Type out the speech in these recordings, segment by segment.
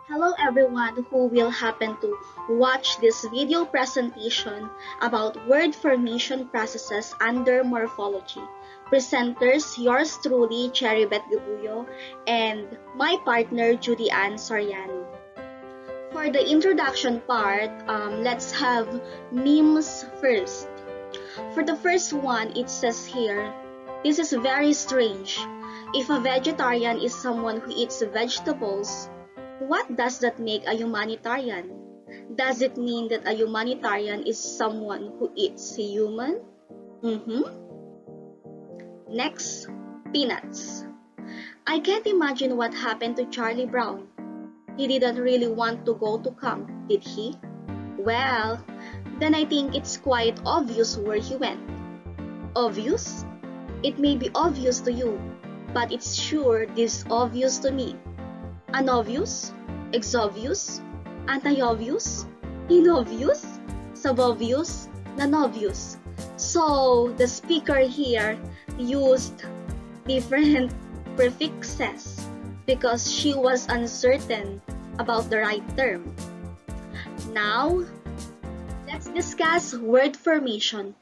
Hello everyone who will happen to watch this video presentation about word formation processes under morphology. Presenters yours truly, Cherrybeth Gabuyo, and my partner, Judy Ann Soriano. For the introduction part, let's have memes first. For the first one, it says here, this is very strange. If a vegetarian is someone who eats vegetables, what does that make a humanitarian? Does it mean that a humanitarian is someone who eats human? Next, peanuts. I can't imagine what happened to Charlie Brown. He didn't really want to go to camp, did he? Well, then I think it's quite obvious where he went. Obvious? It may be obvious to you, but it's sure obvious to me. Unobvious? Exobvious? Anti-obvious? Inobvious? Subobvious? Non-obvious? So, the speaker here used different prefixes because she was uncertain about the right term. Now, let's discuss word formation.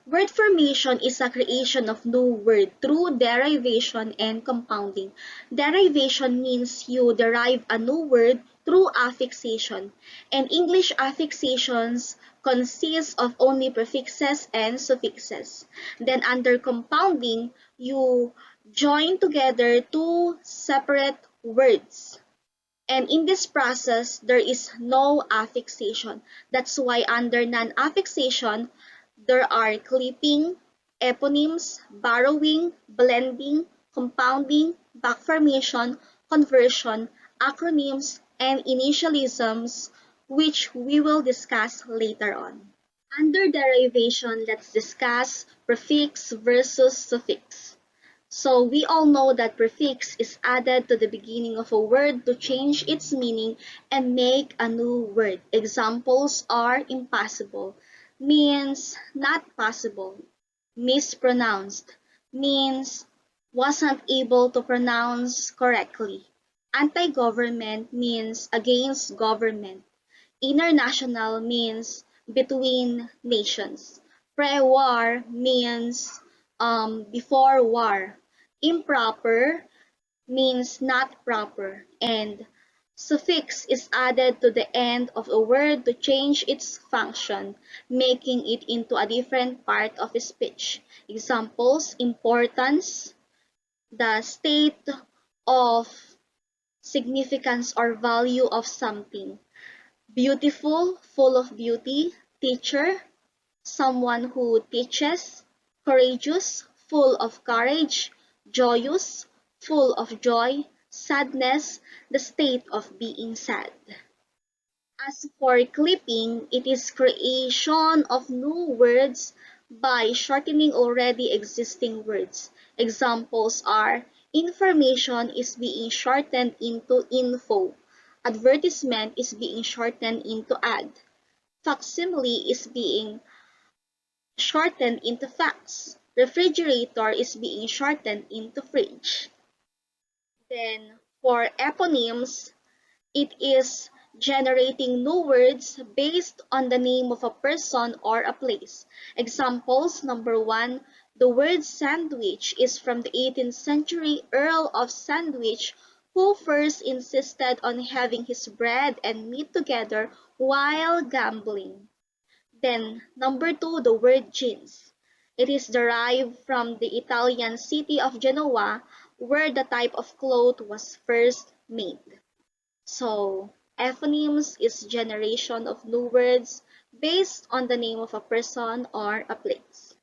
Word formation is a creation of new word through derivation and compounding. Derivation means you derive a new word through affixation, and English affixations consist of only prefixes and suffixes. Then under compounding, you join together two separate words. And in this process, there is no affixation. That's why under non-affixation, there are clipping, eponyms, borrowing, blending, compounding, backformation, conversion, acronyms, and initialisms, which we will discuss later on. Under derivation, let's discuss prefix versus suffix. So we all know that prefix is added to the beginning of a word to change its meaning and make a new word. Examples are impossible, means not possible, mispronounced, means wasn't able to pronounce correctly. Anti-government means against government. International means between nations. Pre-war means before war. Improper means not proper, and suffix is added to the end of a word to change its function, making it into a different part of a speech. Examples: importance, the state of significance or value of something. Beautiful, full of beauty. Teacher, someone who teaches. Courageous, full of courage. Joyous, full of joy. Sadness, the state of being sad. As for clipping, it is creation of new words by shortening already existing words. Examples are information is being shortened into info. Advertisement is being shortened into ad. Facsimile is being shortened into fax. Refrigerator is being shortened into fridge. Then, for eponyms, it is generating new words based on the name of a person or a place. Examples: number one, the word sandwich is from the 18th century Earl of Sandwich, who first insisted on having his bread and meat together while gambling. Then, number two, the word jeans. It is derived from the Italian city of Genoa, where the type of cloth was first made. So, eponyms is generation of new words based on the name of a person or a place.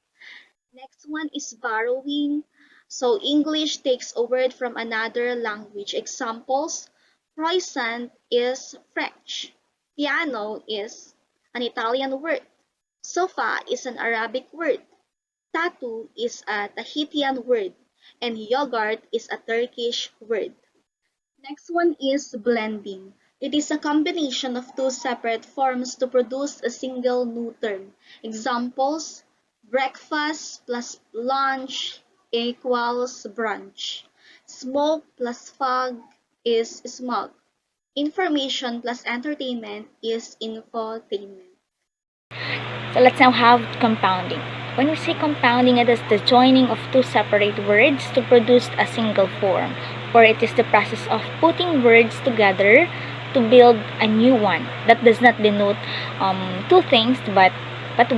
Next one is borrowing. So, English takes a word from another language. Examples: croissant is French. Piano is an Italian word. Sofa is an Arabic word. Tattoo is a Tahitian word. And yogurt is a Turkish word. Next one is blending. It is a combination of two separate forms to produce a single new term. Examples: breakfast plus lunch equals brunch. Smoke plus fog is smog. Information plus entertainment is infotainment. So let's now have compounding. When we say compounding, it is the joining of two separate words to produce a single form, or it is the process of putting words together to build a new one that does not denote two things but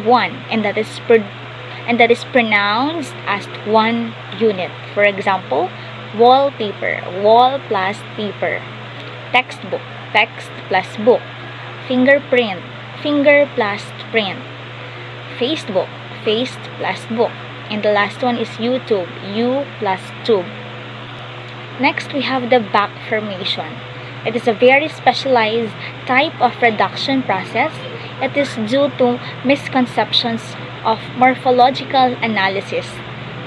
one, and that is pronounced as one unit. For example, wallpaper, wall plus paper; textbook, text plus book; fingerprint, finger plus print; Facebook, face plus book; and the last one is YouTube, U plus tube. Next, we have the back formation. It is a very specialized type of reduction process. It is due to misconceptions of morphological analysis.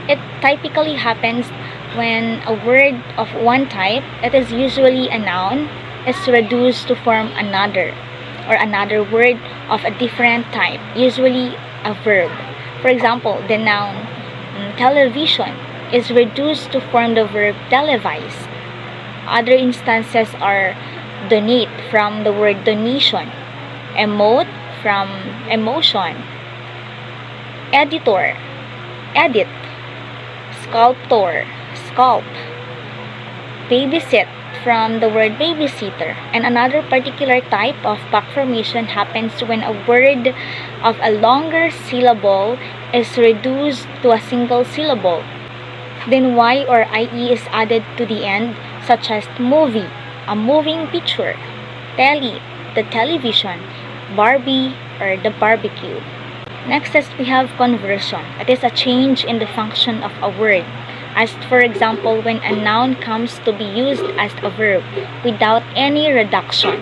It typically happens when a word of one type, it is usually a noun, is reduced to form another, or another word of a different type, usually a verb. For example, the noun television is reduced to form the verb televise. Other instances are donate from the word donation, emote from emotion, editor, edit, sculptor, sculpt, babysit from the word babysitter. And another particular type of back formation happens when a word of a longer syllable is reduced to a single syllable. Then y or ie is added to the end, such as movie, a moving picture; telly, the television; Barbie, or the barbecue. Next is we have conversion. It is a change in the function of a word, as for example when a noun comes to be used as a verb without any reduction.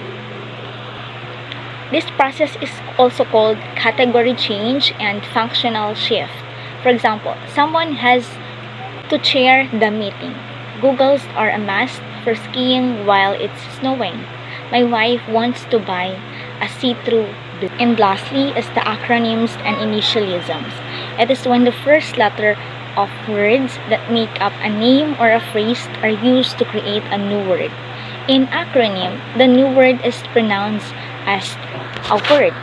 This process is also called category change and functional shift. For example, someone has to chair the meeting. Googles are a must for skiing while it's snowing. My wife wants to buy a see-through blanket. And lastly is the acronyms and initialisms. It is when the first letter of words that make up a name or a phrase are used to create a new word. In acronym, the new word is pronounced as a word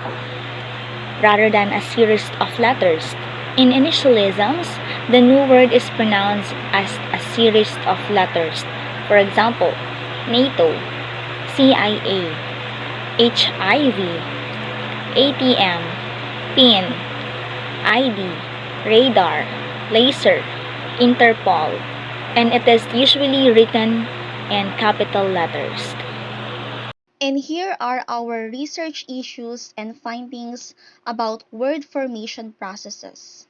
rather than a series of letters. In initialisms, the new word is pronounced as a series of letters. For example, NATO, CIA, HIV, ATM, PIN, ID, radar, laser, Interpol, and it is usually written in capital letters. And here are our research issues and findings about word formation processes.